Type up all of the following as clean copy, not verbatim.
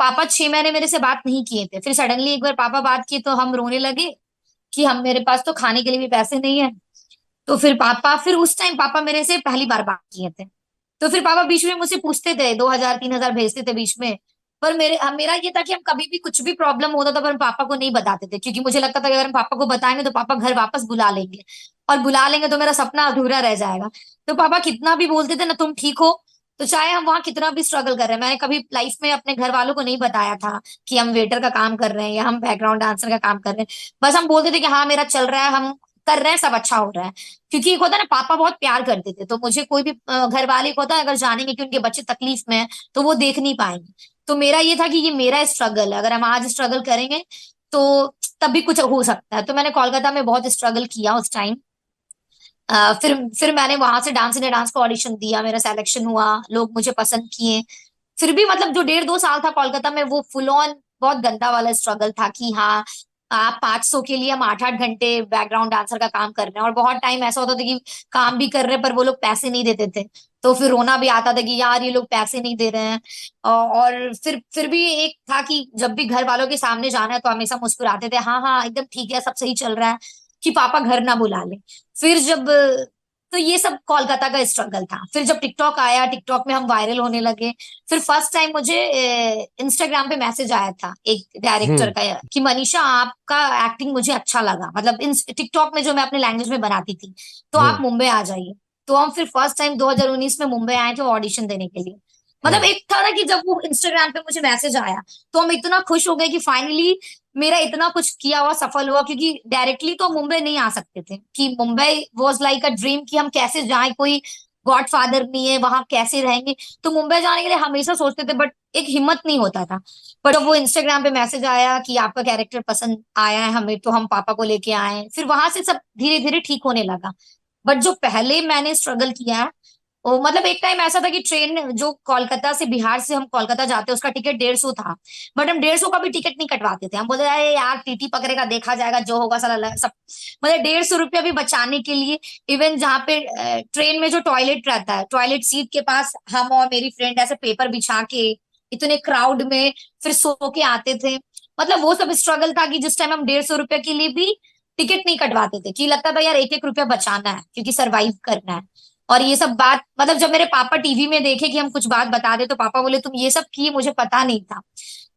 पापा 6 महीने मेरे से बात नहीं किए थे। फिर सडनली एक बार पापा बात किए तो हम रोने लगे कि हम मेरे पास तो खाने के लिए भी पैसे नहीं है। तो फिर उस टाइम पापा मेरे से पहली बार बात किए थे। तो फिर पापा बीच में मुझसे पूछते थे, 2,000 3,000 भेजते थे बीच में। पर मेरा ये था कि हम कभी भी कुछ भी प्रॉब्लम होता था पर हम पापा को नहीं बताते थे, क्योंकि मुझे लगता था कि अगर हम पापा को बताएंगे तो पापा घर वापस बुला लेंगे, और बुला लेंगे तो मेरा सपना अधूरा रह जाएगा। तो पापा कितना भी बोलते थे ना, तुम ठीक हो। तो चाहे हम वहां कितना भी स्ट्रगल कर रहे हैं, मैंने कभी लाइफ में अपने घर वालों को नहीं बताया था कि हम वेटर का काम कर रहे हैं या हम बैकग्राउंड डांसर का काम कर रहे हैं। बस हम बोलते थे कि हाँ मेरा चल रहा है, हम कर रहे हैं, सब अच्छा हो रहा है। क्योंकि एक होता है ना, पापा बहुत प्यार करते थे, तो मुझे कोई भी घर वाले को होता है अगर जानेंगे कि उनके बच्चे तकलीफ में है तो वो देख नहीं पाएंगे। तो मेरा ये था कि ये मेरा स्ट्रगल है, अगर हम आज स्ट्रगल करेंगे तो तब भी कुछ हो सकता है। तो मैंने कोलकाता में बहुत स्ट्रगल किया उस टाइम। फिर मैंने वहां से डांस इंडिया डांस का ऑडिशन दिया, मेरा सिलेक्शन हुआ, लोग मुझे पसंद किए। फिर भी मतलब जो 1.5 2 साल था कोलकाता में, वो फुल ऑन बहुत गंदा वाला स्ट्रगल था कि हाँ, आप 500 के लिए हम 8 8 घंटे बैकग्राउंड डांसर का काम कर रहे हैं, और बहुत टाइम ऐसा होता था कि काम भी कर रहे हैं पर वो लोग पैसे नहीं देते थे। तो फिर रोना भी आता था कि यार ये लोग पैसे नहीं दे रहे हैं। और फिर भी एक था कि जब भी घर वालों के सामने जाना है तो हमेशा मुस्कुराते थे, हाँ हाँ एकदम ठीक है, सब सही चल रहा है, कि पापा घर ना बुला ले। फिर जब तो ये सब कोलकाता का स्ट्रगल था। फिर जब टिकटॉक आया, टिकटॉक में हम वायरल होने लगे। फिर फर्स्ट टाइम मुझे इंस्टाग्राम पे मैसेज आया था एक डायरेक्टर हम्म। का कि मनीषा आपका एक्टिंग मुझे अच्छा लगा, मतलब इन टिकटॉक में जो मैं अपने लैंग्वेज में बनाती थी, तो आप हम्म। मुंबई आ जाइए। तो हम फिर फर्स्ट टाइम 2019 में मुंबई आए थे ऑडिशन देने के लिए। मतलब हम्म। एक था ना कि जब वो इंस्टाग्राम पे मुझे मैसेज आया तो हम इतना खुश हो गए कि फाइनली मेरा इतना कुछ किया हुआ सफल हुआ। क्योंकि डायरेक्टली तो मुंबई नहीं आ सकते थे, कि Mumbai was like a dream कि हम कैसे जाएं, कोई गॉड फादर नहीं है वहां, कैसे रहेंगे। तो मुंबई जाने के लिए हमेशा सोचते थे, बट एक हिम्मत नहीं होता था। पर जब वो इंस्टाग्राम पे मैसेज आया कि आपका कैरेक्टर पसंद आया है हमें, तो हम पापा को लेके आए। फिर वहां से सब धीरे धीरे ठीक होने लगा। बट जो पहले मैंने स्ट्रगल किया है, ओ मतलब एक टाइम ऐसा था कि ट्रेन जो कोलकाता से, बिहार से हम कोलकाता जाते उसका टिकट 150 था। बट हम 150 का भी टिकट नहीं कटवाते थे, हम बोलते अरे यार टीटी पकड़ेगा, देखा जाएगा, जो होगा साला सब। मतलब 150 रुपया भी बचाने के लिए, इवन जहाँ पे ट्रेन में जो टॉयलेट रहता है, टॉयलेट सीट के पास हम और मेरी फ्रेंड ऐसे पेपर बिछा के इतने क्राउड में फिर सो के आते थे। मतलब वो सब स्ट्रगल था कि जिस टाइम हम 150 रुपया के लिए भी टिकट नहीं कटवाते थे, कि लगता था यार एक एक रुपया बचाना है क्योंकि सरवाइव करना है। और ये सब बात मतलब जब मेरे पापा टीवी में देखे कि हम कुछ बात बता दे, तो पापा बोले तुम ये सब किए, मुझे पता नहीं था।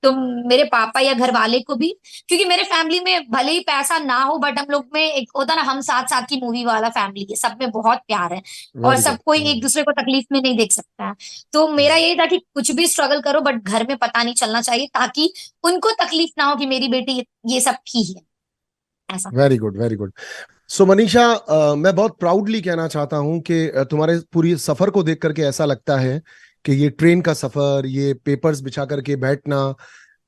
तो मेरे पापा या घर वाले को भी, क्योंकि मेरे फैमिली में भले ही पैसा ना हो बट हम लोग में एक होता ना, हम साथ साथ की मूवी वाला फैमिली है, सब में बहुत प्यार है। और वेरी सब गुड। कोई एक दूसरे को तकलीफ में नहीं देख सकता है। तो मेरा हम्म। यही था कि कुछ भी स्ट्रगल करो बट घर में पता नहीं चलना चाहिए, ताकि उनको तकलीफ ना हो कि मेरी बेटी ये सब की है, ऐसा। Very good, very good. So Manisha, मैं बहुत प्राउडली कहना चाहता हूं कि तुम्हारे पूरी सफर को देख करके ऐसा लगता है कि ये ट्रेन का सफर, ये पेपर्स बिछा करके बैठना,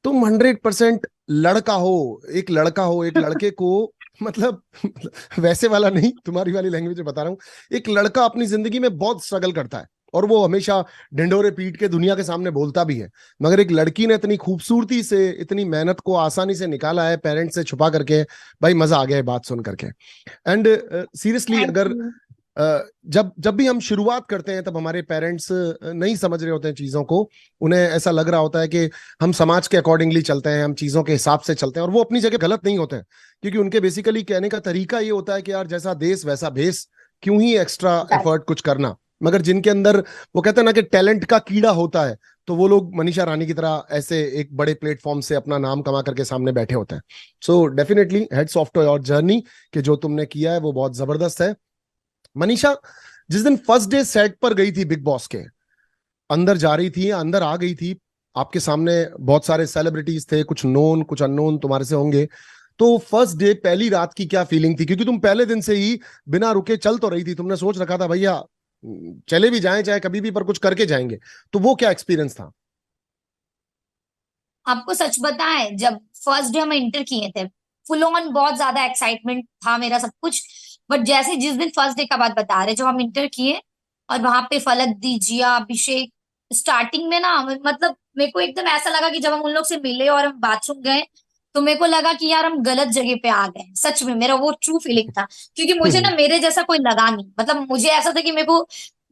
तुम 100% लड़का हो। एक लड़का हो, एक लड़के को मतलब वैसे वाला नहीं, तुम्हारी वाली लैंग्वेज में बता रहा हूँ। एक लड़का अपनी जिंदगी में बहुत स्ट्रगल करता है और वो हमेशा ढिंढोरे पीट के दुनिया के सामने बोलता भी है। मगर एक लड़की ने इतनी खूबसूरती से इतनी मेहनत को आसानी से निकाला है पेरेंट्स से छुपा करके। भाई मजा आ गया है बात सुन करके। एंड सीरियसली, थैंक अगर यू। जब जब भी हम शुरुआत करते हैं तब हमारे पेरेंट्स नहीं समझ रहे होते हैं चीजों को। उन्हें ऐसा लग रहा होता है कि हम समाज के अकॉर्डिंगली चलते हैं, हम चीजों के हिसाब से चलते हैं, और वो अपनी जगह गलत नहीं होते हैं। क्योंकि उनके बेसिकली कहने का तरीका ये होता है कि यार जैसा देश वैसा भेस, क्यों ही एक्स्ट्रा एफर्ट कुछ करना। मगर जिनके अंदर वो कहते हैं ना कि टैलेंट का कीड़ा होता है, तो वो लोग मनीषा रानी की तरह ऐसे एक बड़े प्लेटफॉर्म से अपना नाम कमा करके सामने बैठे होते हैं। So definitely heads off to your journey, कि जो तुमने किया है वो बहुत जबरदस्त है। मनीषा, जिस दिन फर्स्ट डे सेट पर गई थी बिग बॉस के, अंदर जा रही थी, अंदर आ गई थी, आपके सामने बहुत सारे सेलिब्रिटीज थे, कुछ नोन कुछ अननोन तुम्हारे से होंगे। तो फर्स्ट डे पहली रात की क्या फीलिंग थी? क्योंकि तुम पहले दिन से ही बिना रुके चल तो रही थी, तुमने सोच रखा था भैया चले भी जाएं चाहे कभी भी, पर कुछ करके जाएंगे। तो वो क्या एक्सपीरियंस था? आपको सच बताएं, जब फर्स्ट डे हम इंटर किए थे, फुल ऑन बहुत ज्यादा एक्साइटमेंट था मेरा सब कुछ। बट जैसे जिस दिन फर्स्ट डे का बात बता रहे, जब हम इंटर किए और वहां पे फलक दी, जिया, अभिषेक, स्टार्टिंग में ना मतलब मेरे को एकदम ऐसा लगा कि जब हम उन लोग से मिले और हम बाथरूम गए, तो मेरे को लगा कि यार हम गलत जगह पे आ गए। सच में मेरा वो ट्रू फीलिंग था, क्योंकि मुझे ना मेरे जैसा कोई लगा नहीं। मतलब मुझे ऐसा था कि मेरे को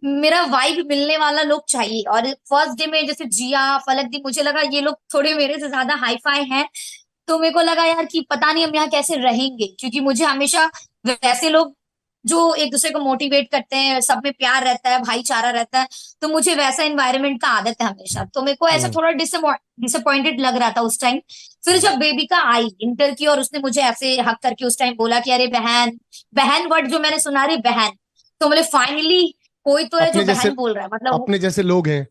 मेरा वाइब मिलने वाला लोग चाहिए। और फर्स्ट डे में जैसे जिया, फलक दी, मुझे लगा ये लोग थोड़े मेरे से ज्यादा हाई फाई हैं। तो मेरे को लगा यार कि पता नहीं हम यहाँ कैसे रहेंगे, क्योंकि मुझे हमेशा वैसे लोग जो एक दूसरे को मोटिवेट करते हैं, सब में प्यार रहता है, भाईचारा रहता है, तो मुझे वैसा एनवायरनमेंट का आदत है हमेशा। तो मेरे को ऐसा हम्म। थोड़ा डिसअपॉइंटेड लग रहा था उस टाइम। फिर हम्म। जब बेबिका आई इंटर की, और उसने मुझे ऐसे हक करके उस टाइम बोला कि अरे बहन, बहन वर्ड जो मैंने सुना, रे बहन, तो बोले फाइनली कोई तो है जो अपने जैसे बहन बोल रहा है, मतलब अपने जैसे लोग हैं।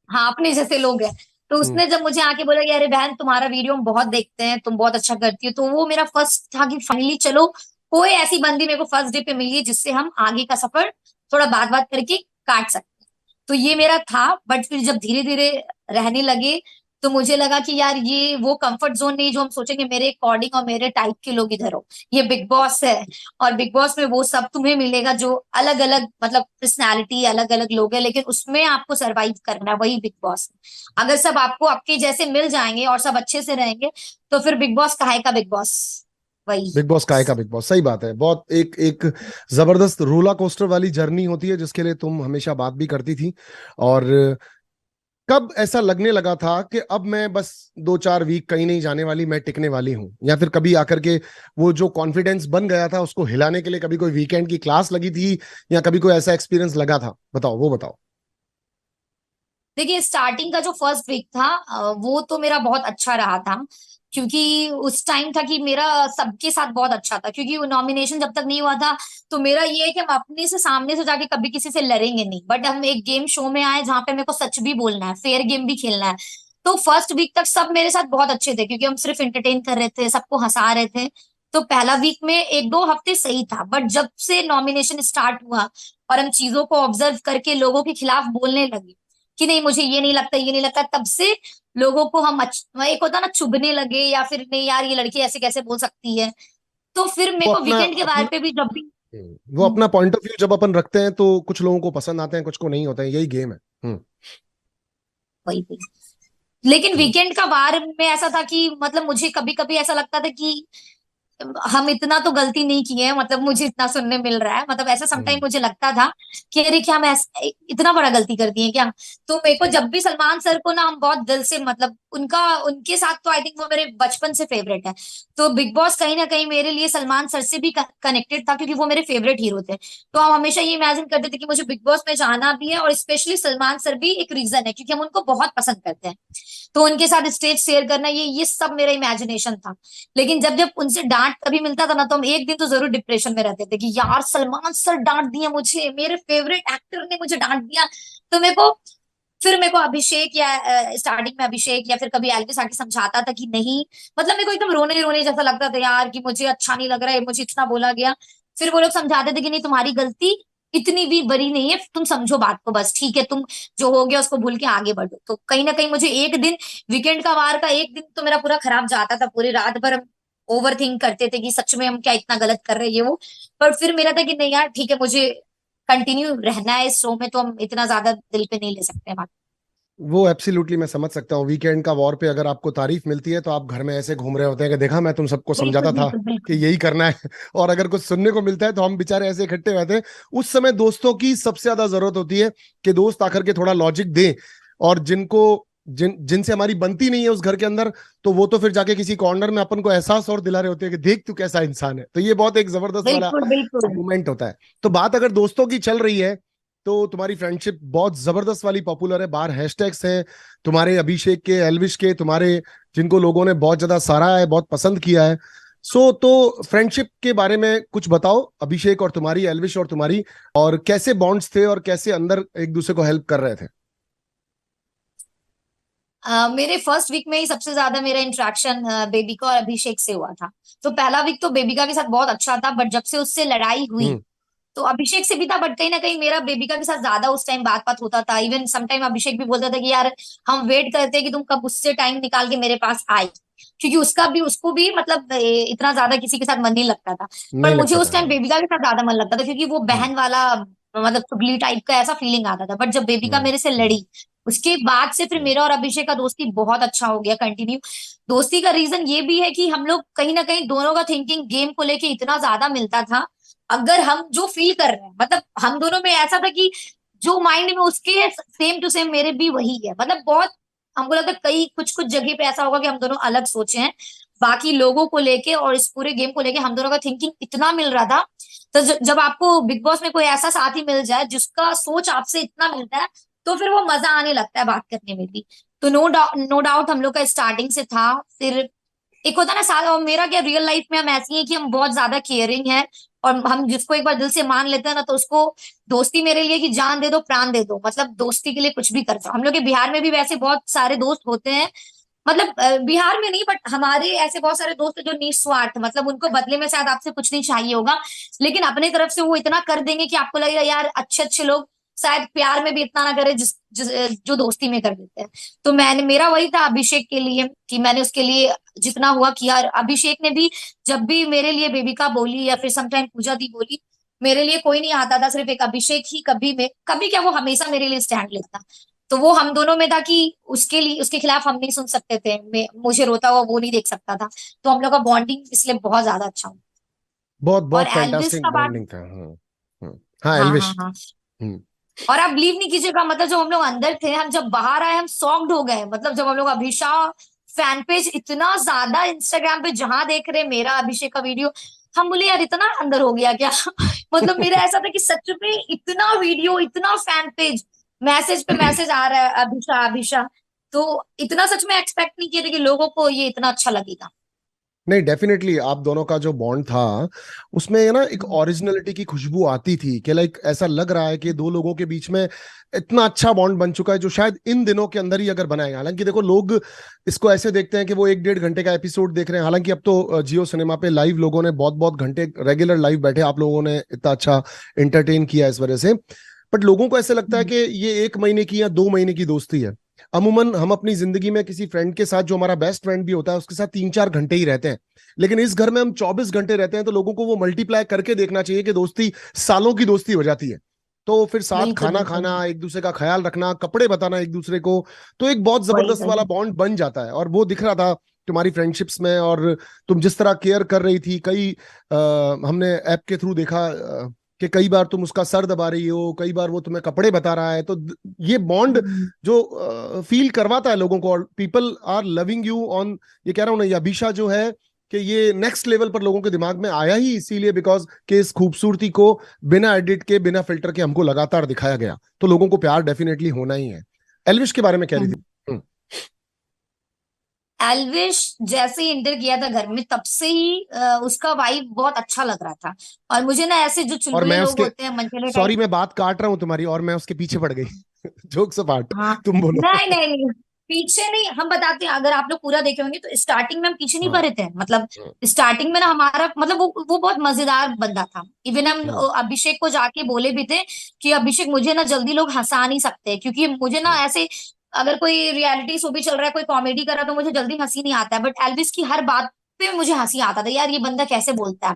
हाँ अपने जैसे लोग हैं। तो हम्म। उसने जब मुझे आके बोला कि अरे बहन तुम्हारा वीडियो हम बहुत देखते हैं, तुम बहुत अच्छा करती हो, तो वो मेरा फर्स्ट था कि फाइनली चलो कोई ऐसी बंदी मेरे को फर्स्ट डे पे मिली है जिससे हम आगे का सफर थोड़ा बात बात करके काट सकते हैं। तो ये मेरा था। बट फिर जब धीरे धीरे रहने लगे, तो मुझे लगा कि यार ये वो कंफर्ट जोन नहीं जो हम सोचेंगे मेरे अकॉर्डिंग और मेरे टाइप के लोग इधर हो। ये बिग बॉस है, और बिग बॉस में वो सब तुम्हें मिलेगा जो अलग अलग, मतलब पर्सनैलिटी अलग अलग लोग हैं, लेकिन उसमें आपको सरवाइव करना है, वही बिग बॉस है। अगर सब आपको आपके जैसे मिल जाएंगे और सब अच्छे से रहेंगे, तो फिर बिग बॉस काहे का बिग बॉस, वही। बिग बॉस काय का बिग बॉस, सही बात है। बहुत एक एक जबरदस्त रोला कोस्टर वाली जर्नी होती है जिसके लिए तुम हमेशा बात भी करती थी। और कब ऐसा लगने लगा था कि अब मैं बस 2-4 वीक कहीं नहीं जाने वाली, मैं टिकने वाली हूं? या फिर कभी आकर के वो जो कॉन्फिडेंस बन गया था उसको हिलाने के लिए कभी कोई वीकेंड की क्लास लगी थी, या कभी कोई ऐसा एक्सपीरियंस लगा था? बताओ, वो बताओ। देखिए स्टार्टिंग का जो फर्स्ट वीक था, वो तो मेरा बहुत अच्छा रहा था, क्योंकि उस टाइम था कि मेरा सबके साथ बहुत अच्छा था, क्योंकि नॉमिनेशन जब तक नहीं हुआ था, तो मेरा ये है कि हम अपने से सामने से जाके कभी किसी से लड़ेंगे नहीं, बट हम एक गेम शो में आए जहाँ पे मेरे को सच भी बोलना है, फेयर गेम भी खेलना है। तो फर्स्ट वीक तक सब मेरे साथ बहुत अच्छे थे, क्योंकि हम सिर्फ एंटरटेन कर रहे थे, सबको हंसा रहे थे। तो पहला वीक में 1-2 हफ्ते सही था, बट जब से नॉमिनेशन स्टार्ट हुआ और हम चीजों को ऑब्जर्व करके लोगों के खिलाफ बोलने लगे कि नहीं मुझे ये नहीं लगता, ये नहीं लगता, तब से लोगों को हम एक होता ना चुभने लगे, या फिर नहीं यार ये लड़की ऐसे कैसे बोल सकती है। तो फिर मेरे वो को अपना वीकेंड के बारे अपना पे भी जब भी वो हम्म, अपना पॉइंट ऑफ व्यू जब अपन रखते हैं तो कुछ लोगों को पसंद आते हैं, कुछ को नहीं होते हैं, यही गेम है। हम्म। वही थी। लेकिन हम्म। वीकेंड का वार में ऐसा था कि मतलब मुझे कभी कभी ऐसा लगता था कि हम इतना तो गलती नहीं किए हैं, मतलब मुझे इतना सुनने मिल रहा है, मतलब ऐसा समटाइम हम्म। मुझे लगता था कि अरे क्या हम इतना बड़ा गलती कर दिए क्या। तो मेरे को जब भी सलमान सर को ना हम बहुत दिल से, मतलब उनका, उनके साथ तो आई थिंक वो मेरे बचपन से फेवरेट है। तो बिग बॉस कहीं ना कहीं मेरे लिए सलमान सर से भी कनेक्टेड था, क्योंकि वो मेरे फेवरेट हीरो थे। तो हम हमेशा ये इमेजिन करते थे कि मुझे बिग बॉस में जाना भी है, और स्पेशली सलमान सर भी एक रीजन है, क्योंकि हम उनको बहुत पसंद करते हैं। तो उनके साथ स्टेज शेयर करना, ये सब मेरा इमेजिनेशन था। लेकिन जब जब उनसे डांट कभी मिलता था ना, तो हम एक दिन तो जरूर डिप्रेशन में रहते थे कि यार सलमान सर डांट दिया मुझे, मेरे फेवरेट एक्टर ने मुझे डांट दिया। तो मेरे को अभिषेक या स्टार्टिंग में अभिषेक या फिर कभी एल्विस आके समझाता था कि नहीं, मतलब मेरे को एकदम रोने रोने जैसा लगता था यार कि मुझे अच्छा नहीं लग रहा है, मुझे इतना बोला गया। फिर वो लोग समझाते थे कि नहीं तुम्हारी गलती इतनी भी बड़ी नहीं है, तुम समझो बात को, बस ठीक है, तुम जो हो गया उसको भूल के आगे बढ़ो। तो कहीं ना कहीं मुझे एक दिन, वीकेंड का वार का एक दिन तो मेरा पूरा खराब जाता था, पूरी रात भर हम ओवर थिंक करते थे कि सच में हम क्या इतना गलत कर रहे हैं ये वो। पर फिर मेरा था कि नहीं यार ठीक है, मुझे कंटिन्यू रहना है इस शो में, तो हम इतना ज्यादा दिल पे नहीं ले सकते बात। वो एब्सोल्युटली मैं समझ सकता हूँ। वीकेंड का वॉर पे अगर आपको तारीफ मिलती है तो आप घर में ऐसे घूम रहे होते हैं कि देखा, मैं तुम सबको बिल्कुल समझाता था बिल्कुल कि बिल्कुल। यही करना है। और अगर कुछ सुनने को मिलता है तो हम बेचारे ऐसे इकट्ठे रहते हैं। उस समय दोस्तों की सबसे ज्यादा जरूरत होती है कि दोस्त आकर के थोड़ा लॉजिक दें। और जिनसे हमारी बनती नहीं है उस घर के अंदर, तो वो तो फिर जाके किसी कॉर्नर में अपन को एहसास और दिला रहे होते हैं कि देख तू कैसा इंसान है। तो ये बहुत एक जबरदस्त वाला बिल्कुल बिल्कुल। मोमेंट होता है। तो बात अगर दोस्तों की चल रही है, तो तुम्हारी फ्रेंडशिप बहुत जबरदस्त वाली पॉपुलर है, बाहर हैशटैग्स हैं तुम्हारे, अभिषेक के, एल्विश के, तुम्हारे, जिनको लोगों ने बहुत ज्यादा सराहा है, बहुत पसंद किया है। सो तो फ्रेंडशिप के बारे में कुछ बताओ, अभिषेक और तुम्हारी, एल्विश और तुम्हारी, और कैसे बॉन्ड्स थे और कैसे अंदर एक दूसरे को हेल्प कर रहे थे? मेरे फर्स्ट वीक में ही सबसे ज्यादा मेरा इंटरेक्शन बेबिका और अभिषेक से हुआ था। तो पहला वीक तो बेबिका के साथ बहुत अच्छा था, बट जब से उससे लड़ाई हुई, हम्म। तो अभिषेक से भी था, बट कहीं ना कहीं मेरा बेबिका के साथ ज्यादा उस टाइम बात बात होता था। इवन सम टाइम अभिषेक भी बोलता था कि यार हम वेट करते हैं कि तुम कब उससे टाइम निकाल के मेरे पास आए, क्योंकि उसको भी मतलब इतना ज्यादा किसी के साथ मन नहीं लगता था। पर नहीं मुझे लगता उस था, टाइम हाँ। बेबिका के साथ ज्यादा मन लगता था, क्योंकि वो हम्म। बहन वाला, मतलब चुगली टाइप का ऐसा फीलिंग आता था। बट जब बेबिका हम्म। मेरे से हम्म। लड़ी, उसके बाद से फिर हम्म। मेरा और अभिषेक का दोस्ती बहुत अच्छा हो गया, कंटिन्यू। दोस्ती का रीजन ये भी है कि हम लोग कहीं ना कहीं दोनों का थिंकिंग गेम को लेके इतना ज्यादा मिलता था। अगर हम जो फील कर रहे हैं, मतलब हम दोनों में ऐसा था कि जो माइंड में उसके है सेम टू सेम मेरे भी वही है। मतलब बहुत हमको लगता है कई कुछ कुछ जगह पे ऐसा होगा कि हम दोनों अलग सोचे हैं, बाकी लोगों को लेके और इस पूरे गेम को लेके हम दोनों का थिंकिंग इतना मिल रहा था। तो जब आपको बिग बॉस में कोई ऐसा साथी मिल जाए जिसका सोच आपसे इतना मिलता है, तो फिर वो मजा आने लगता है बात करने में भी। तो नो डाउट हम लोग का स्टार्टिंग से था। फिर एक होता है ना साथ, और मेरा क्या रियल लाइफ में हम ऐसी हैं कि हम बहुत ज्यादा केयरिंग है, और हम जिसको एक बार दिल से मान लेते हैं ना, तो उसको दोस्ती मेरे लिए कि जान दे दो प्राण दे दो, मतलब दोस्ती के लिए कुछ भी करता हूँ। हम लोग के बिहार में भी वैसे बहुत सारे दोस्त होते हैं, मतलब बिहार में नहीं बट हमारे ऐसे बहुत सारे दोस्त हैं जो निस्वार्थ, मतलब उनको बदले में शायद आपसे कुछ नहीं चाहिए होगा, लेकिन अपने तरफ से वो इतना कर देंगे कि आपको लगेगा यार अच्छे अच्छे लोग शायद प्यार में भी इतना ना करे जो दोस्ती में कर देते हैं। तो मैंने मेरा वही था अभिषेक के लिए कि मैंने उसके लिए जितना हुआ किया। और अभिषेक ने भी जब भी मेरे लिए बेबिका बोली या फिर समटाइम पूजा दी बोली, मेरे लिए कोई नहीं आता था, सिर्फ एक अभिषेक ही कभी में कभी क्या वो हमेशा मेरे लिए स्टैंड लेता। तो वो हम दोनों में था कि उसके लिए उसके खिलाफ हम नहीं सुन सकते थे, मुझे रोता हुआ वो नहीं देख सकता था। तो हम लोग का बॉन्डिंग इसलिए बहुत ज्यादा अच्छा हुआ। बहुत और बहुत एल्विस फैंटास्टिक का बात, बॉन्डिंग था। हाँ हाँ हाँ एल्विश। हाँ, हम्म। और आप बिलीव नहीं कीजिएगा, मतलब जब हम लोग अंदर थे, हम जब बाहर आए हम शॉक्ड हो गए। मतलब जब हम लोग अभिषा फैन पेज इतना ज्यादा इंस्टाग्राम पे जहां देख रहे मेरा अभिषेक का वीडियो, हम बोले यार इतना अंदर हो गया क्या। मतलब मेरा ऐसा था कि सच में इतना वीडियो, इतना फैन पेज, मैसेज पे मैसेज आ रहा है अभिषा अभिषा। तो इतना सच में एक्सपेक्ट नहीं किया था कि लोगों को ये इतना अच्छा लगेगा। नहीं डेफिनेटली आप दोनों का जो बॉन्ड था उसमें ना एक हम्म, ओरिजिनलिटी की खुशबू आती थी कि लाइक ऐसा लग रहा है कि दो लोगों के बीच में इतना अच्छा बॉन्ड बन चुका है जो शायद इन दिनों के अंदर ही अगर बनाएगा। हालांकि देखो लोग इसको ऐसे देखते हैं कि वो 1-1.5 घंटे का एपिसोड देख रहे हैं, हालांकि अब तो जियो सिनेमा पे लाइव लोगों ने बहुत बहुत घंटे रेगुलर लाइव बैठे आप लोगों ने इतना अच्छा एंटरटेन किया इस वजह से। बट लोगों को ऐसे लगता है हम्म, कि ये 1 महीने की या 2 महीने की दोस्ती है। अमूमन हम अपनी जिंदगी में किसी फ्रेंड के साथ जो हमारा बेस्ट फ्रेंड भी होता है उसके साथ 3-4 घंटे ही रहते हैं, लेकिन इस घर में हम 24 घंटे रहते हैं। तो लोगों को वो मल्टीप्लाई करके देखना चाहिए कि दोस्ती सालों की दोस्ती हो जाती है। तो फिर साथ बिल्कुल खाना बिल्कुल, खाना, एक दूसरे का ख्याल रखना, कपड़े बताना एक दूसरे को, तो एक बहुत वही जबरदस्त वाला वही। बॉन्ड बन जाता है। और वो दिख रहा था तुम्हारी फ्रेंडशिप्स में, और तुम जिस तरह केयर कर रही थी। हमने ऐप के थ्रू देखा कि कई बार तुम उसका सर दबा रही हो, कई बार वो तुम्हें कपड़े बता रहा है। तो ये बॉन्ड हम्म, जो फील करवाता है लोगों को, और people are loving you on, ये कह रहा हूं ना, ये अभिषा जो है कि ये नेक्स्ट लेवल पर लोगों के दिमाग में आया ही इसीलिए बिकॉज कि इस खूबसूरती को बिना एडिट के बिना फिल्टर के हमको लगातार दिखाया गया। तो लोगों को प्यार डेफिनेटली होना ही है। एल्विश के बारे में कह रही हम्म। थी। हम्म। एल्विश जैसे ही इंटर किया था घर में तब से ही उसका वाइब बहुत अच्छा लग रहा था। और मुझे ना ऐसे जो और चुलबुले मैं लोग उसके, होते हैं मनचले टाइप। सॉरी मैं बात काट रहा हूं तुम्हारी, और मैं उसके पीछे पड़ गई। जोक्स अपार्ट, हाँ, तुम बोलो। नहीं नहीं नहीं, पीछे नहीं, हम बताते हैं। अगर आप लोग पूरा देखे होंगे तो स्टार्टिंग में हम पीछे नहीं हाँ। पड़े थे। मतलब हाँ। स्टार्टिंग में ना हमारा मतलब वो बहुत मजेदार बंदा था। इवन हम हाँ। अभिषेक को जाके बोले भी थे कि अभिषेक मुझे ना जल्दी लोग हंसा नहीं सकते, क्योंकि मुझे ना हाँ। ऐसे अगर कोई रियलिटी शो भी चल रहा है, कोई कॉमेडी कर रहा है तो मुझे जल्दी हंसी नहीं आता है, बट एल्विस की हर बात पे मुझे हंसी आता था, यार ये बंदा कैसे बोलता है।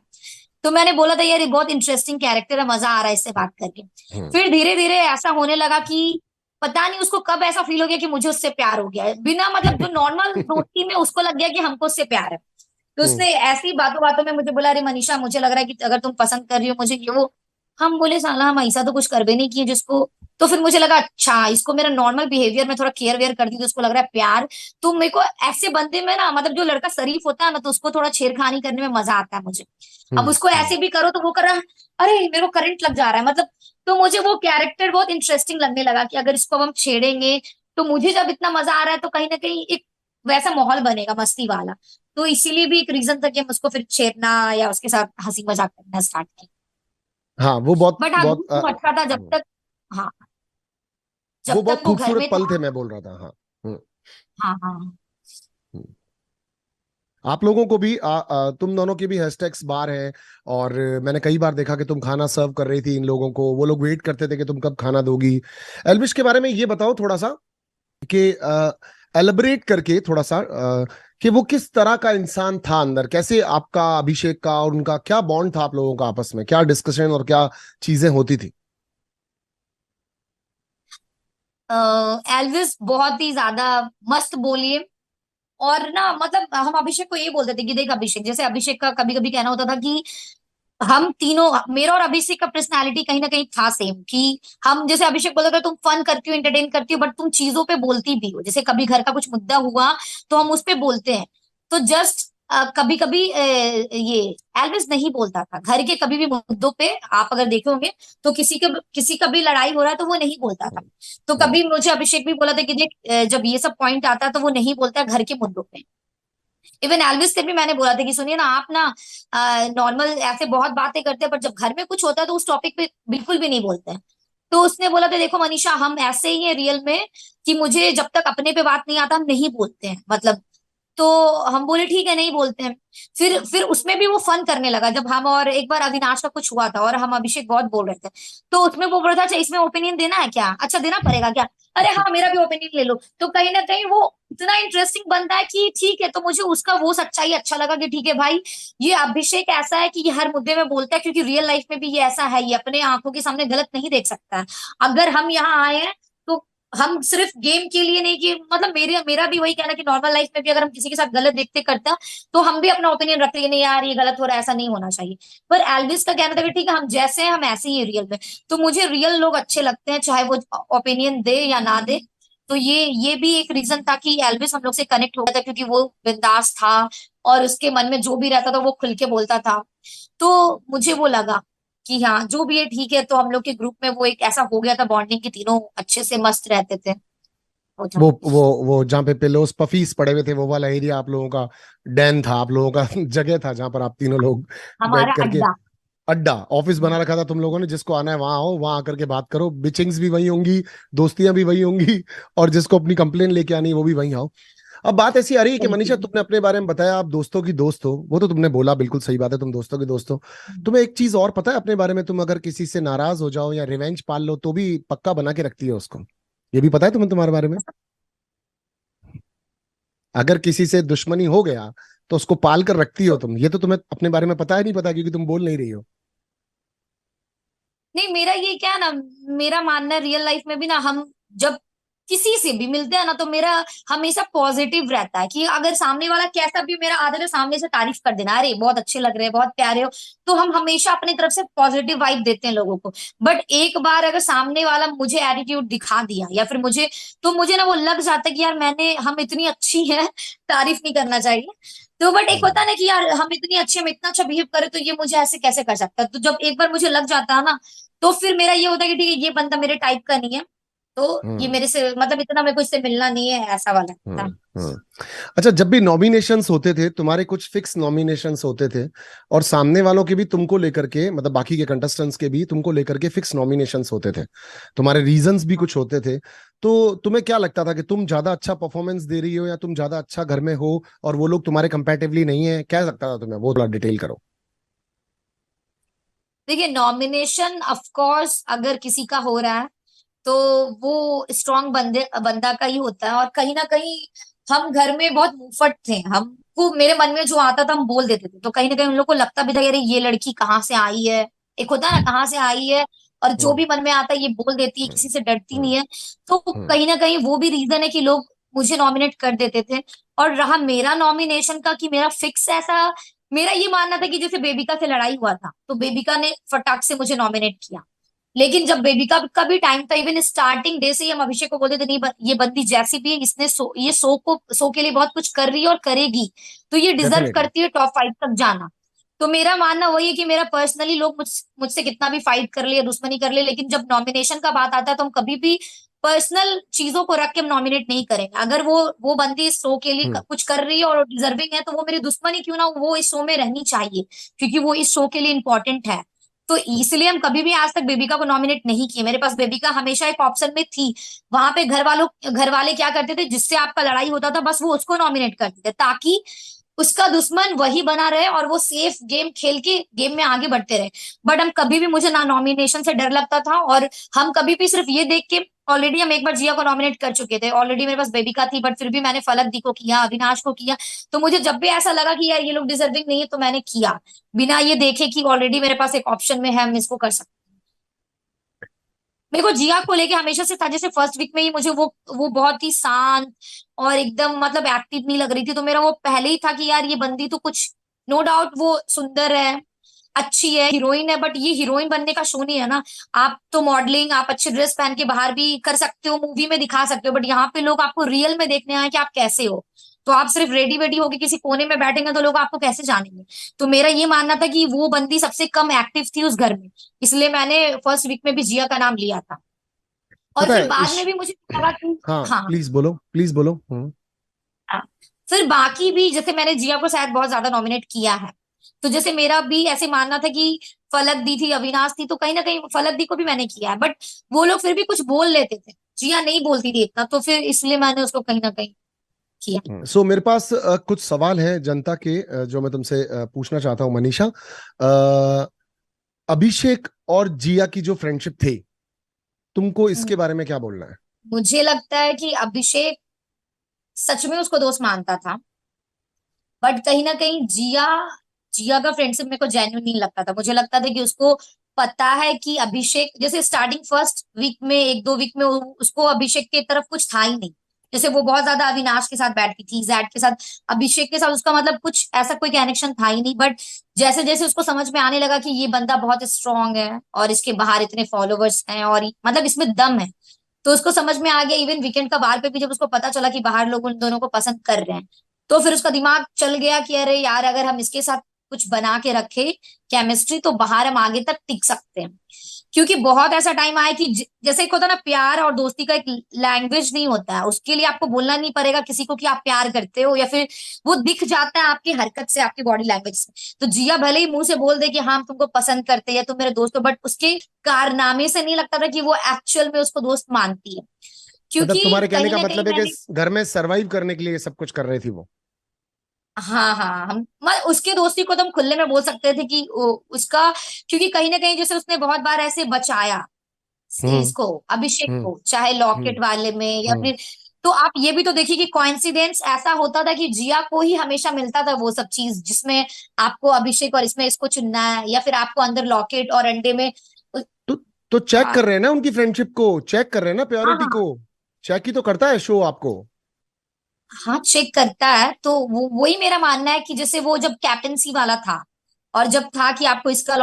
तो मैंने बोला था यार ये बहुत इंटरेस्टिंग कैरेक्टर है, मजा आ रहा है इससे बात करके। हाँ। फिर धीरे धीरे ऐसा होने लगा कि पता नहीं उसको कब ऐसा फील हो गया कि मुझे उससे प्यार हो गया है, बिना मतलब जो नॉर्मल दोस्ती में उसको लग गया कि हमको उससे प्यार है। तो हम्म। उसने ऐसी बातों बातों में मुझे बोला, अरे मनीषा मुझे लग रहा है कि अगर तुम पसंद कर रही हो मुझे ये वो। हम बोले साला हम ऐसा तो कुछ कर भी नहीं किए जिसको। तो फिर मुझे लगा अच्छा इसको मेरा नॉर्मल बिहेवियर में थोड़ा केयर वेयर कर दी तो उसको लग रहा है प्यार। तो मेरे को ऐसे बंदे में ना, मतलब जो लड़का शरीफ होता है ना, तो उसको थोड़ा छेड़खानी करने में मजा आता है मुझे। अब हम्म। उसको ऐसे भी करो तो वो कर रहा है, अरे मेरे को करंट लग जा रहा है मतलब। तो मुझे वो कैरेक्टर बहुत इंटरेस्टिंग लगने लगा कि अगर इसको अब हम छेड़ेंगे, तो मुझे जब इतना मजा आ रहा है तो कहीं ना कहीं एक वैसा माहौल बनेगा मस्ती वाला। तो इसीलिए भी एक रीजन था कि हम उसको फिर छेड़ना या उसके साथ हंसी मजाक करना स्टार्ट किया। हाँ वो बहुत बट हाँ बहुत ग्रुप वो अच्छा था जब तक, हाँ, वो जब बहुत तक वो घर खूबसूरत में पल था। थे, मैं बोल रहा था। हाँ। हम्म। हाँ हाँ हम्म। आप लोगों को भी तुम दोनों की भी हैशटैग्स बार हैं। और मैंने कई बार देखा कि तुम खाना सर्व कर रही थी इन लोगों को, वो लोग वेट करते थे कि तुम कब खाना दोगी। एल्विश के बारे में ये बताओ थोड़ा सा कि एलबरेट करके थोड़ा सा कि वो किस तरह का इंसान था अंदर, कैसे आपका अभिषेक का और उनका क्या बॉन्ड था, आप लोगों का आपस में क्या डिस्कशन और क्या चीजें होती थी। एल्विस बहुत ही ज्यादा मस्त बोलिए। और ना मतलब हम अभिषेक को ये बोलते थे कि देख अभिषेक, जैसे अभिषेक का कभी कभी कहना होता था कि हम तीनों, मेरा और अभिषेक का पर्सनालिटी कहीं ना कहीं था सेम, कि हम जैसे अभिषेक बोला था तुम फन करती हो, एंटरटेन करती हो, बट तुम चीजों पे बोलती भी हो। जैसे कभी घर का कुछ मुद्दा हुआ तो हम उस पे बोलते हैं। तो जस्ट कभी कभी ये एल्विस नहीं बोलता था घर के कभी भी मुद्दों पे। आप अगर देखे होंगे तो किसी का भी लड़ाई हो रहा है तो वो नहीं बोलता था। तो हम्म, कभी मुझे अभिषेक भी बोला था कि देख जब ये सब पॉइंट आता है तो वो नहीं बोलता घर के मुद्दों पे। इवन एल्विस से भी मैंने बोला था कि सुनिए ना, आप ना नॉर्मल ऐसे बहुत बातें करते हैं पर जब घर में कुछ होता है तो उस टॉपिक पे बिल्कुल भी नहीं बोलते हैं। तो उसने बोला था देखो मनीषा, हम ऐसे ही हैं रियल में, कि मुझे जब तक अपने पे बात नहीं आता हम नहीं बोलते हैं मतलब। तो हम बोले ठीक है, नहीं बोलते हैं। फिर उसमें भी वो फन करने लगा। जब हम, और एक बार अविनाश का कुछ हुआ था और हम अभिषेक बहुत बोल रहे थे, तो उसमें वो बोल रहा था अच्छा इसमें ओपिनियन देना है क्या, अच्छा देना पड़ेगा क्या, अरे हाँ मेरा भी ओपिनियन ले लो। तो कहीं ना कहीं वो इतना इंटरेस्टिंग बनता है कि ठीक है। तो मुझे उसका वो सच्चाई अच्छा लगा कि ठीक है भाई, ये अभिषेक ऐसा है कि ये हर मुद्दे में बोलता है, क्योंकि रियल लाइफ में भी ये ऐसा है, ये अपने आंखों के सामने गलत नहीं देख सकता है। अगर हम यहाँ आए हैं तो हम सिर्फ गेम के लिए नहीं, कि मतलब मेरा भी वही कहना कि नॉर्मल लाइफ में भी अगर हम किसी के साथ गलत देखते करता तो हम भी अपना ओपिनियन रखते हैं, नहीं यार ये गलत हो रहा है, ऐसा नहीं होना चाहिए। पर एल्विस का कहना था कि ठीक है हम जैसे हैं हम ऐसे ही रियल में। तो मुझे रियल लोग अच्छे लगते हैं, चाहे वो ओपिनियन दे या ना दे। तो ये भी एक रीजन था कि एल्विस हम लोग से कनेक्ट हो गया था, क्योंकि वो बिंदास था और उसके मन में जो भी रहता था वो खुल के बोलता था। तो मुझे वो लगा कि हाँ जो भी है ठीक है। तो हम लोग के ग्रुप में वो एक ऐसा हो गया था बॉन्डिंग, कि तीनों अच्छे से मस्त रहते थे। हो था वो जहाँ पे पिलोस पफीस पड़े हुए थे, वो वाला एरिया आप लोगों का डैन था, आप लोगों का जगह था जहां पर आप तीनों लोग बैठ हमारा करके, अड्डा। अड्डा ऑफिस बना रखा था तुम लोगों ने, जिसको आना है वहां आओ, वहां आकर के बात करो, बिचिंग्स भी वही होंगी, दोस्तियां भी वही होंगी, और जिसको अपनी कंप्लेन लेके आनी है वो भी वही आओ। अब बात ऐसी आ रही है कि मनीषा, बिल्कुल। तुमने अपने बारे में बताया आप दोस्तों की दोस्त हो, वो तो तुमने बोला बिल्कुल सही बात है, तुम दोस्तों की दोस्त हो। तुम्हें एक चीज और पता है अपने बारे में, तुम अगर किसी से नाराज हो जाओ या रिवेंज पाल लो तो भी पक्का बना के रखती है उसको, ये भी पता है तुम्हें तुम्हारे बारे में? अगर किसी से दुश्मनी हो गया तो उसको पाल कर रखती हो तो तुम, ये तो तुम्हें अपने बारे में पता है नहीं पता, क्योंकि तुम बोल नहीं रही हो। नहीं, मेरा ये क्या है ना, मेरा मानना है रियल लाइफ में भी ना, हम जब किसी से भी मिलते हैं ना तो मेरा हमेशा पॉजिटिव रहता है, कि अगर सामने वाला कैसा भी, मेरा आदत है सामने से तारीफ कर देना, अरे बहुत अच्छे लग रहे हैं, बहुत प्यारे हो। तो हम हमेशा अपनी तरफ से पॉजिटिव वाइब देते हैं लोगों को। बट एक बार अगर सामने वाला मुझे एटीट्यूड दिखा दिया या फिर मुझे, तो मुझे ना वो लग जाता है कि यार मैंने, हम इतनी अच्छी है, तारीफ नहीं करना चाहिए। तो बट एक होता है ना कि यार हम इतनी अच्छी, हम इतना अच्छा बिहेव करें तो ये मुझे ऐसे कैसे कर सकता है। तो जब एक बार मुझे लग जाता है ना, तो फिर मेरा ये होता है कि ठीक है ये बंदा मेरे टाइप का नहीं है, तो ये हम्म मेरे से मतलब इतना मेरे को इससे मिलना नहीं है, ऐसा वाला हम्म था। हम्म। अच्छा, जब भी नॉमिनेशंस होते थे तुम्हारे, कुछ फिक्स नॉमिनेशंस होते थे, और सामने वालों के भी तुमको लेकर के, मतलब बाकी के कंटेस्टेंट्स के भी तुमको लेकर के फिक्स नॉमिनेशंस होते थे, तुम्हारे रीजंस भी कुछ होते थे, तो तुम्हें क्या लगता था कि तुम ज्यादा अच्छा परफॉर्मेंस दे रही हो या तुम ज्यादा अच्छा घर में हो और वो लोग तुम्हारे कंपैरेटिवली नहीं है, क्या लगता था तुम्हें, वो थोड़ा डिटेल करो। देखिए नॉमिनेशन ऑफ कोर्स अगर किसी का हो रहा है तो वो स्ट्रांग बंदा का ही होता है। और कहीं ना कहीं हम घर में बहुत मुंहफट थे, हमको मेरे मन में जो आता था हम बोल देते थे। तो कहीं ना कहीं उन लोग को लगता भी था अरे ये लड़की कहाँ से आई है, एक होता है ना कहाँ से आई है, और जो हम्म भी मन में आता है ये बोल देती है, हम्म किसी से डरती हम्म नहीं है। तो हम्म कहीं ना कहीं वो भी रीजन है कि लोग मुझे नॉमिनेट कर देते थे। और रहा मेरा नॉमिनेशन का, कि मेरा फिक्स ऐसा, मेरा ये मानना था कि जैसे बेबिका से लड़ाई हुआ था तो बेबिका ने फटाक से मुझे नॉमिनेट किया। लेकिन जब बेबिका का भी टाइम था, इवन स्टार्टिंग डे से ही हम अभिषेक को बोलते थे नहीं ये बंदी जैसी भी है, इसने ये शो के लिए बहुत कुछ कर रही है और करेगी, तो ये डिजर्व डेफिनेटली। करती है टॉप 5 तक जाना। तो मेरा मानना वही है कि मेरा पर्सनली लोग मुझसे कितना भी फाइट कर ले या दुश्मनी कर ले, लेकिन जब नॉमिनेशन का बात आता है तो हम कभी भी पर्सनल चीजों को रख के हम नॉमिनेट नहीं करेंगे। अगर वो बंदी इस शो के लिए हम्म कुछ कर रही है और डिजर्विंग है तो वो मेरी दुश्मनी क्यों ना हो, वो इस शो में रहनी चाहिए, क्योंकि वो इस शो के लिए इंपॉर्टेंट है। तो इसलिए हम कभी भी आज तक बेबिका को नॉमिनेट नहीं किए। मेरे पास बेबिका हमेशा एक ऑप्शन में थी। वहां पे घर वाले क्या करते थे, जिससे आपका लड़ाई होता था बस वो उसको नॉमिनेट करते थे, ताकि उसका दुश्मन वही बना रहे और वो सेफ गेम खेल के गेम में आगे बढ़ते रहे। बट हम कभी भी, मुझे ना नॉमिनेशन से डर लगता था, और हम कभी भी सिर्फ ये देख के, ऑलरेडी हम एक बार जिया को नॉमिनेट कर चुके थे, ऑलरेडी मेरे पास बेबिका थी, बट फिर भी मैंने फलक दी को किया, अविनाश को किया। तो मुझे जब भी ऐसा लगा कि यार ये लोग डिजर्विंग नहीं है तो मैंने किया, बिना ये देखे कि ऑलरेडी मेरे पास एक ऑप्शन में है, हम इसको कर सकते। मेरे को जिया को लेके हमेशा से था, जैसे फर्स्ट वीक में ही मुझे वो बहुत ही शांत और एकदम मतलब एक्टिव नहीं लग रही थी, तो मेरा वो पहले ही था कि यार ये बंदी तो कुछ, नो डाउट वो सुंदर है, अच्छी है, हीरोइन है, बट ये हीरोइन बनने का शो नहीं है ना। आप तो मॉडलिंग, आप अच्छे ड्रेस पहन के बाहर भी कर सकते हो, मूवी में दिखा सकते हो, बट यहाँ पे लोग आपको रियल में देखने आए कि आप कैसे हो। तो आप सिर्फ रेडी वेडी होके किसी कोने में बैठेंगे तो लोग आपको कैसे जानेंगे। तो मेरा ये मानना था कि वो बंदी सबसे कम एक्टिव थी उस घर में, इसलिए मैंने फर्स्ट वीक में भी जिया का नाम लिया था। और पता फिर है बाद इस में भी मुझे लगा कि हाँ, हाँ, प्लीज बोलो, प्लीज बोलो। हाँ। फिर बाकी भी जैसे मैंने जिया को शायद बहुत ज्यादा नॉमिनेट किया है, तो जैसे मेरा भी ऐसे मानना था कि फलक दी थी, अविनाश थी, तो कहीं ना कहीं फलक दी को भी मैंने किया है, बट वो लोग फिर भी कुछ बोल लेते थे, जिया नहीं बोलती थी इतना, तो फिर इसलिए मैंने उसको कहीं ना कहीं किया। सो मेरे पास कुछ सवाल है जनता के, जो मैं तुमसे पूछना चाहता हूँ मनीषा। अभिषेक और जिया की जो फ्रेंडशिप थी, तुमको हम्म, इसके बारे में क्या बोलना है? मुझे लगता है कि अभिषेक सच में उसको दोस्त मानता था, बट कहीं ना कहीं जिया, जिया का फ्रेंडशिप मेरे को जेन्युइन नहीं लगता था। मुझे लगता था कि उसको पता है कि अभिषेक, जैसे स्टार्टिंग फर्स्ट वीक में, एक दो वीक में उसको अभिषेक की तरफ कुछ था ही नहीं। जैसे वो बहुत ज्यादा अविनाश के साथ बैठती थी, जैड के साथ, अभिषेक के साथ उसका मतलब कुछ ऐसा कोई कनेक्शन था ही नहीं। बट जैसे जैसे उसको समझ में आने लगा कि ये बंदा बहुत स्ट्रांग है और इसके बाहर इतने फॉलोवर्स हैं और मतलब इसमें दम है, तो उसको समझ में आ गया। इवन वीकेंड का बाहर पे भी जब उसको पता चला कि बाहर लोग उन दोनों को पसंद कर रहे हैं, तो फिर उसका दिमाग चल गया कि अरे यार, अगर हम इसके साथ कुछ बना के रखे केमिस्ट्री, तो बाहर हम आगे तक टिक सकते हैं। क्योंकि बहुत ऐसा टाइम आया कि जैसे एक होता है ना, प्यार और दोस्ती का एक लैंग्वेज नहीं होता है, उसके लिए आपको बोलना नहीं पड़ेगा किसी को कि आप प्यार करते हो, या फिर वो दिख जाता है आपकी हरकत से, आपकी बॉडी लैंग्वेज से। तो जिया भले ही मुंह से बोल दे कि हाँ हम तुमको पसंद करते हैं या तुम मेरे दोस्त हो, बट उसके कारनामे से नहीं लगता था कि वो एक्चुअल में उसको दोस्त मानती है। मतलब क्योंकि तुम्हारे कहने कहीं का ना कहीं मतलब है कि मैंने, इस घर में सरवाइव करने के लिए ये सब कुछ कर रही थी वो? हाँ हाँ, हम उसके दोस्ती को तो हम खुले में बोल सकते थे कि उसका, क्योंकि कहीं ना कहीं जैसे उसने बहुत बार ऐसे बचाया हम्म। इसको, अभिषेक हम्म। को, चाहे हम्म। लॉकेट वाले में या हम्म। फिर, तो आप ये भी तो देखिए कि कॉइंसिडेंस ऐसा होता था कि जिया को ही हमेशा मिलता था वो सब चीज, जिसमें आपको अभिषेक और इसमें इसको चुनना है, या फिर आपको अंदर लॉकेट और अंडे में। तो तो चेक हाँ कर रहे हैं ना उनकी फ्रेंडशिप को, चेक कर रहे हैं ना हाँ प्योरिटी हाँ को। चेक ही तो करता है शो आपको। हाँ, चेक करता है। तो वो वही मेरा मानना है कि जैसे वो जब कैप्टनसी वाला था, और जब था कि आपको इसका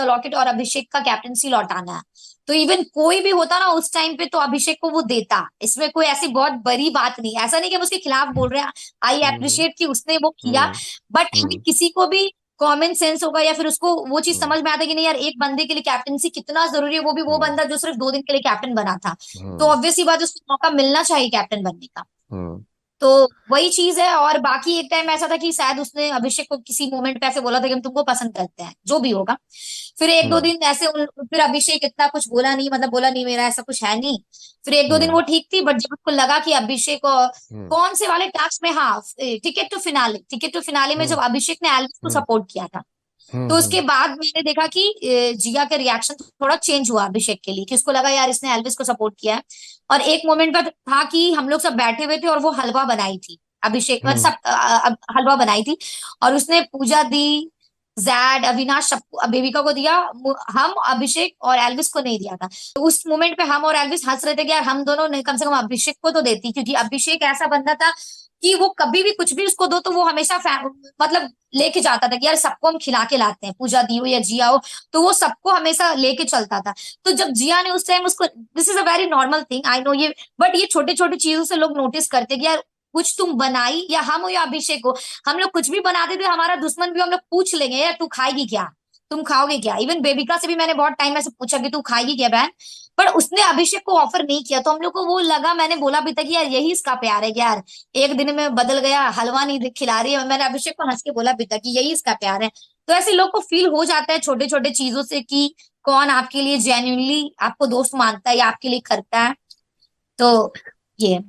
लॉकेट और अभिषेक का कैप्टनसी लौटाना है, तो इवन कोई भी होता ना उस टाइम पे, तो अभिषेक को वो देता। इसमें कोई ऐसी बहुत बड़ी बात नहीं, ऐसा नहीं कि हम उसके खिलाफ बोल रहे हैं। आई हम्म। अप्रिशिएट कि उसने वो किया, हम्म। बट हम्म। किसी को भी कॉमन सेंस होगा, या फिर उसको वो चीज हम्म। समझ में आता है कि नहीं यार, एक बंदे के लिए कैप्टनसी कितना जरूरी है, वो भी वो हम्म। बंदा जो सिर्फ 2 दिन के लिए कैप्टन बना था। तो हम्म। ऑब्वियसली बात है, उसको मौका मिलना चाहिए कैप्टन बनने का। हम्म। तो वही चीज है। और बाकी एक टाइम ऐसा था कि शायद उसने अभिषेक को किसी मोमेंट पे ऐसे बोला था कि हम तुमको पसंद करते हैं, जो भी होगा। फिर एक दो हम्म। दिन ऐसे फिर अभिषेक इतना कुछ बोला नहीं, मतलब बोला नहीं मेरा ऐसा कुछ है नहीं। फिर एक दो दिन हम्म। वो ठीक थी, बट जब उसको लगा कि अभिषेक और हम्म। कौन से वाले टास्क में, हाँ, टिकट टू फिनाले में जब अभिषेक ने एल्विस को हम्म। सपोर्ट किया था, हम्म। तो उसके हम्म। बाद मैंने देखा कि जिया का रिएक्शन थोड़ा चेंज हुआ अभिषेक के लिए, कि उसको लगा यार इसने एल्विस को सपोर्ट किया है। और एक मोमेंट पर था कि हम लोग सब बैठे हुए थे और वो हलवा बनाई थी, अभिषेक मतलब हम्म। सब हलवा बनाई थी, और उसने पूजा दी, जैड, अविनाश, सबको, बेबिका को दिया, हम, अभिषेक और एल्विस को नहीं दिया था। तो उस मोमेंट पे हम और एल्विस हंस रहे थे कि यार हम दोनों ने कम से कम अभिषेक को तो देती, क्योंकि अभिषेक ऐसा बंदा था कि वो कभी भी कुछ भी उसको दो तो वो हमेशा मतलब लेके जाता था कि यार सबको हम खिला के लाते हैं, पूजा दी हो या जिया हो, तो वो सबको हमेशा लेके चलता था। तो जब जिया ने उस टाइम उसको, this is a very normal thing I know ये, बट ये छोटे छोटे चीजों से लोग नोटिस करते कि यार कुछ तुम बनाई, या हम हो या अभिषेक हो, हम लोग कुछ भी बनाते थे, हमारा दुश्मन भी हम लोग पूछ लेंगे यार तू खाएगी क्या, तुम खाओगे क्या। इवन बेबिका से भी मैंने बहुत टाइम में से पूछा कि तू खाएगी क्या बहन, पर उसने अभिषेक को ऑफर नहीं किया, तो हम लोग को वो लगा, मैंने बोला भी था कि यार यही इसका प्यार है कि यार एक दिन में बदल गया, हलवा नहीं खिला रही है, मैंने अभिषेक को हंस के बोला भी था कि यही इसका प्यार है। तो ऐसे लोग को फील हो जाता है छोटे छोटे चीजों से कि कौन आपके लिए जेन्युइनली आपको दोस्त मानता है या आपके लिए करता है। तो ये,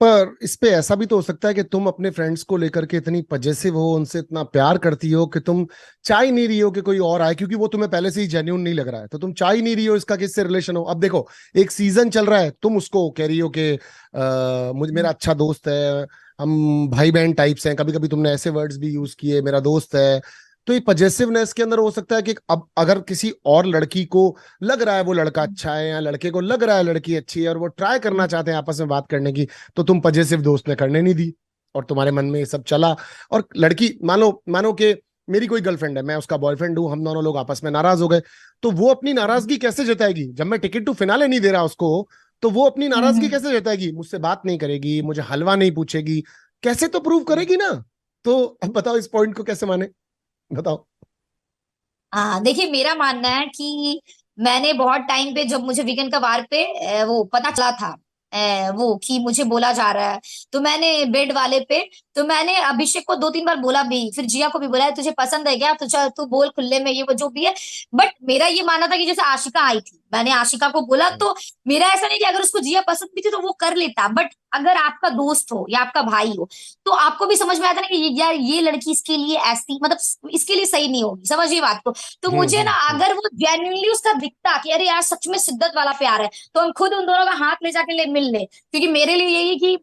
पर इस पे ऐसा भी तो हो सकता है कि तुम अपने फ्रेंड्स को लेकर के इतनी पजेसिव हो, उनसे इतना प्यार करती हो कि तुम चाह ही नहीं रही हो कि कोई और आए, क्योंकि वो तुम्हें पहले से ही जेन्यून नहीं लग रहा है, तो तुम चाह ही नहीं रही हो इसका किससे रिलेशन हो। अब देखो, एक सीजन चल रहा है, तुम उसको कह रही हो कि मुझे, मेरा अच्छा दोस्त है, हम भाई बहन टाइप्स हैं, कभी कभी तुमने ऐसे वर्ड्स भी यूज किए, मेरा दोस्त है। तो ये पजेसिवनेस के अंदर हो सकता है कि अब अगर किसी और लड़की को लग रहा है वो लड़का अच्छा है, या लड़के को लग रहा है लड़की अच्छी है, और वो ट्राई करना चाहते हैं आपस में बात करने की, तो तुम पजेसिव दोस्त ने करने नहीं दी, और तुम्हारे मन में ये सब चला। और लड़की, मानो मानो कि मेरी कोई गर्लफ्रेंड है, मैं उसका बॉयफ्रेंड हूं, हम दोनों लोग आपस में नाराज हो गए, तो वो अपनी नाराजगी कैसे जताएगी? जब मैं टिकट टू फिनाले नहीं दे रहा उसको, तो वो अपनी नाराजगी हम्म। कैसे जताएगी? मुझसे बात नहीं करेगी, मुझे हलवा नहीं पूछेगी, कैसे तो प्रूव करेगी ना। तो अब बताओ इस पॉइंट को कैसे माने, बताओ। हाँ देखिए, मेरा मानना है कि मैंने बहुत टाइम पे, जब मुझे वीकेंड का वार पे वो पता चला था, वो कि मुझे बोला जा रहा है, तो मैंने बेड वाले पे, तो मैंने अभिषेक को 2-3 बार बोला भी, फिर जिया को भी बोला है तुझे पसंद है क्या, तो चल तू बोल खुले में, ये वो जो भी है। बट मेरा ये मानना था कि जैसे आशिका आई थी, मैंने आशिका को बोला, तो मेरा ऐसा नहीं कि अगर उसको जिया पसंद भी थी तो वो कर लेता, बट अगर आपका दोस्त हो या आपका भाई हो, तो आपको भी समझ में आता ना कि यार ये लड़की इसके लिए ऐसी, मतलब इसके लिए सही नहीं होगी, समझिए बात को। तो मुझे ना, अगर वो जेन्युइनली उसका दिखता कि अरे यार सच में शिद्दत वाला प्यार है, तो हम खुद उन दोनों का हाथ ले जाके ले मिल ले, क्योंकि मेरे लिए यही कि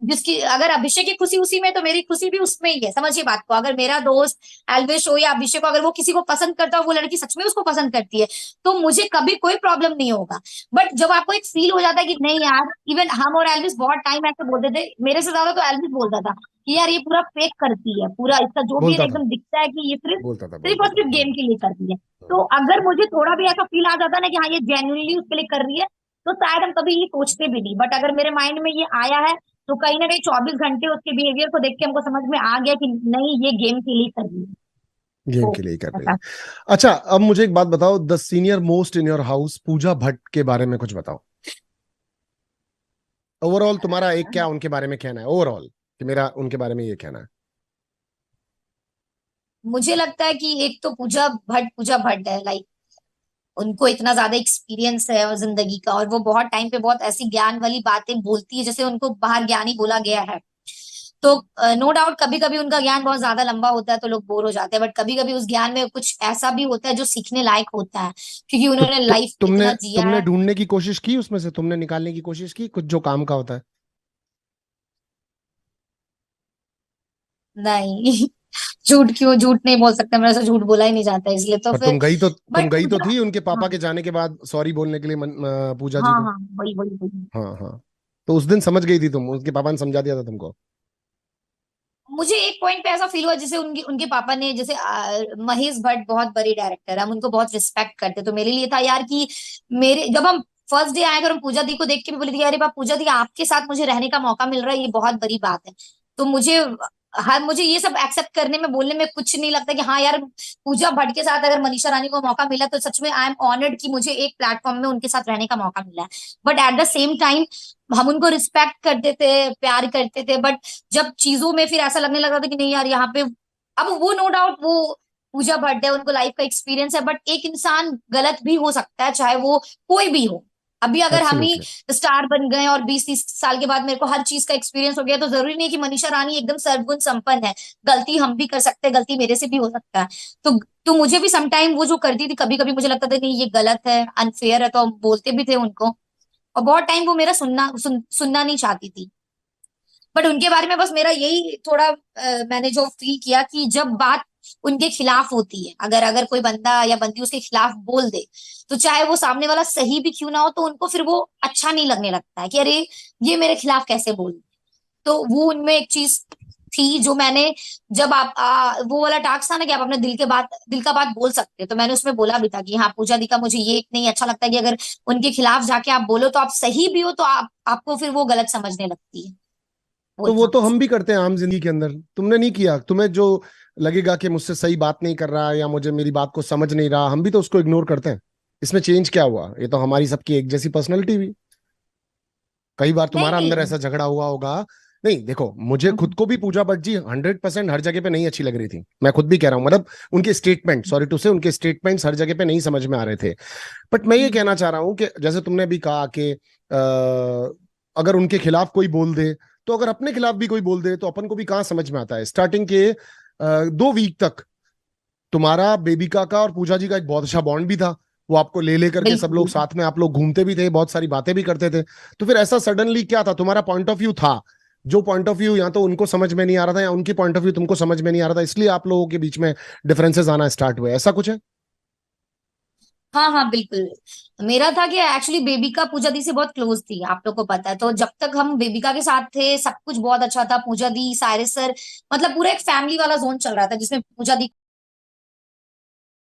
जिसकी अगर अभिषेक की खुशी उसी में, तो मेरी खुशी भी उसमें ही है, समझिए बात को। अगर मेरा दोस्त एल्विश हो या अभिषेक को, अगर वो किसी को पसंद करता हो, वो लड़की सच में उसको पसंद करती है, तो मुझे कभी कोई प्रॉब्लम नहीं होगा। बट जब आपको एक फील हो जाता है कि नहीं यार, इवन हम और एल्विस बहुत टाइम ऐसे बोलते थे, मेरे से ज्यादा तो एल्विस बोलता था कि यार ये पूरा फेक करती है, पूरा इसका जो भी है बोलता ना, था, एकदम दिखता है कि ये सिर्फ बोलता था, सिर्फ बोलता और था, सिर्फ हाँ। गेम के लिए करती है। तो हाँ। अगर मुझे थोड़ा भी ऐसा फील आ जाता ना कि हाँ ये जेन्युइनली उसके लिए कर रही है, तो शायद हम कभी ये सोचते भी नहीं। बट अगर मेरे माइंड में ये आया है, तो कहीं ना कहीं 24 घंटे उसके बिहेवियर को देख के हमको समझ में आ गया कि नहीं, ये गेम के लिए कर रही है। गेम तो के लिए कर रही है। ऐसा। अच्छा, अब मुझे एक बात बताओ, the senior most in your house Pooja Bhatt के बारे में कुछ बताओ। ओवरऑल तुम्हारा एक क्या उनके बारे में कहना है, ओवरऑल, कि मेरा उनके बारे में ये कहना है। मुझे लगता है कि एक तो पूजा भट्ट है, लाइक उनको इतना ज्यादा एक्सपीरियंस है और जिंदगी का, और वो बहुत टाइम पे बहुत ऐसी ज्ञान वाली बातें बोलती है, जैसे उनको बाहर ज्ञानी बोला गया है। तो नो डाउट कभी कभी उनका ज्ञान बहुत ज्यादा लंबा होता है तो लोग बोर हो जाते हैं, बट कभी कभी उस ज्ञान में कुछ ऐसा भी होता है जो सीखने लायक होता है, क्योंकि तो उन्होंने लाइफ तुमने इतना जिया तुमने है। ढूंढने की कोशिश की, उसमें से तुमने निकालने की कोशिश की कुछ जो काम का होता है? नहीं। झूठ क्यों, झूठ नहीं बोल सकते, मेरे से झूठ बोला ही नहीं जाता, इसलिए तो पर फिर। तुम बट गई तो पूजा। थी उनके पापा हाँ के जाने के बाद सॉरी बोलने के लिए, पूजा जी हाँ को। हाँ, वही वही वही। हाँ हाँ। तो उस दिन समझ गई थी तुम, उनके पापा ने समझा दिया था तुमको? मुझे एक पॉइंट पे ऐसा फील हुआ, जैसे उनके उनके पापा ने, जैसे महेश भट्ट बहुत बड़ी डायरेक्टर है, हम उनको बहुत रिस्पेक्ट करते, तो मेरे लिए था यार कि मेरे जब हम फर्स्ट डे आए, और हम पूजा दी को देख के भी बोले थे कि अरे बाप पूजा दी, आपके साथ मुझे रहने का मौका मिल रहा है, ये बहुत बड़ी बात है। तो मुझे, हर मुझे ये सब एक्सेप्ट करने में, बोलने में कुछ नहीं लगता कि हाँ यार, पूजा भट्ट के साथ अगर मनीषा रानी को मौका मिला, तो सच में आई एम ऑनर्ड कि मुझे एक प्लेटफॉर्म में उनके साथ रहने का मौका मिला है। But at the same time हम उनको रिस्पेक्ट करते थे, प्यार करते थे, बट जब चीजों में फिर ऐसा लगने लगा था कि नहीं यार यहाँ पे, अब वो नो डाउट वो पूजा भट्ट है, उनको लाइफ का एक्सपीरियंस है, बट एक इंसान गलत भी हो सकता है, चाहे वो कोई भी हो। अभी अगर हम ही एब्सोल्युटली। स्टार बन गए और 20-30 साल के बाद मेरे को हर चीज का एक्सपीरियंस हो गया, तो जरूरी नहीं कि मनीषा रानी एकदम सर्वगुण संपन्न है। गलती हम भी कर सकते हैं, गलती मेरे से भी हो सकता है। तो तो मुझे भी समटाइम वो जो करती थी, कभी कभी मुझे लगता था नहीं ये गलत है, अनफेयर है, तो हम बोलते भी थे उनको। और बहुत टाइम वो मेरा सुनना नहीं चाहती थी। बट उनके बारे में बस मेरा यही थोड़ा मैंने जो फील किया कि जब बात उनके खिलाफ होती है, अगर अगर कोई बंदा या बंदी उसके खिलाफ बोल दे, तो चाहे वो सामने वाला सही भी क्यों ना हो, तो उनको फिर वो अच्छा नहीं लगने लगता है कि अरे ये मेरे खिलाफ कैसे बोल। तो वो उनमें एक चीज थी जो मैंने, जब आप वो वाला टास्क था ना कि आप अपने दिल का बात बोल सकते हो, तो मैंने उसमें बोला भी था कि हाँ पूजा दी का मुझे ये नहीं अच्छा लगता है कि अगर उनके खिलाफ जाके आप बोलो, तो आप सही भी हो तो आप आपको फिर वो गलत समझने लगती है, वो तो वो था। तो हम भी करते हैं आम जिंदगी के अंदर, तुमने नहीं किया? तुम्हें जो लगेगा कि मुझसे सही बात नहीं कर रहा है या मुझे मेरी बात को समझ नहीं रहा, हम भी तो उसको इग्नोर करते हैं। इसमें चेंज क्या हुआ? ये तो हमारी सबकी एक जैसी पर्सनैलिटी भी। कई बार नहीं तुम्हारा अंदर नहीं। ऐसा झगड़ा हुआ होगा। नहीं देखो, मुझे खुद हम्म, को भी पूजा भट्ट जी 100% हर जगह पे नहीं अच्छी लग रही थी, मैं खुद भी कह रहा हूँ, मतलब उनके स्टेटमेंट, सॉरी टू से, उनके स्टेटमेंट्स हर जगह पे नहीं समझ में आ रहे थे। बट मैं ये हम्म, कहना चाह रहा हूँ कि जैसे तुमने भी कहा कि अगर उनके खिलाफ कोई बोल दे, तो अगर अपने खिलाफ भी कोई बोल दे तो अपन को भी कहाँ समझ में आता है। स्टार्टिंग के 2 वीक तक तुम्हारा बेबिका का और पूजा जी का एक बहुत अच्छा बॉन्ड भी था। वो आपको ले ले करके सब बिल्कुल लोग बिल्कुल। साथ में, आप लोग घूमते भी थे, बहुत सारी बातें भी करते थे। तो फिर ऐसा सडनली क्या था, तुम्हारा पॉइंट ऑफ व्यू था, जो पॉइंट ऑफ व्यू या तो उनको समझ में नहीं आ रहा था या उनकी पॉइंट ऑफ व्यू तुमको समझ में नहीं आ रहा था, इसलिए आप लोगों के बीच में डिफरेंसेस आना स्टार्ट हुए, ऐसा कुछ है? हाँ हाँ बिल्कुल। मेरा था कि एक्चुअली बेबिका पूजा दी से बहुत क्लोज थी, आप लोग को पता है, तो जब तक हम बेबिका के साथ थे सब कुछ बहुत अच्छा था। पूजा दी, साइरस सर, मतलब पूरा एक फैमिली वाला जोन चल रहा था जिसमें पूजा दी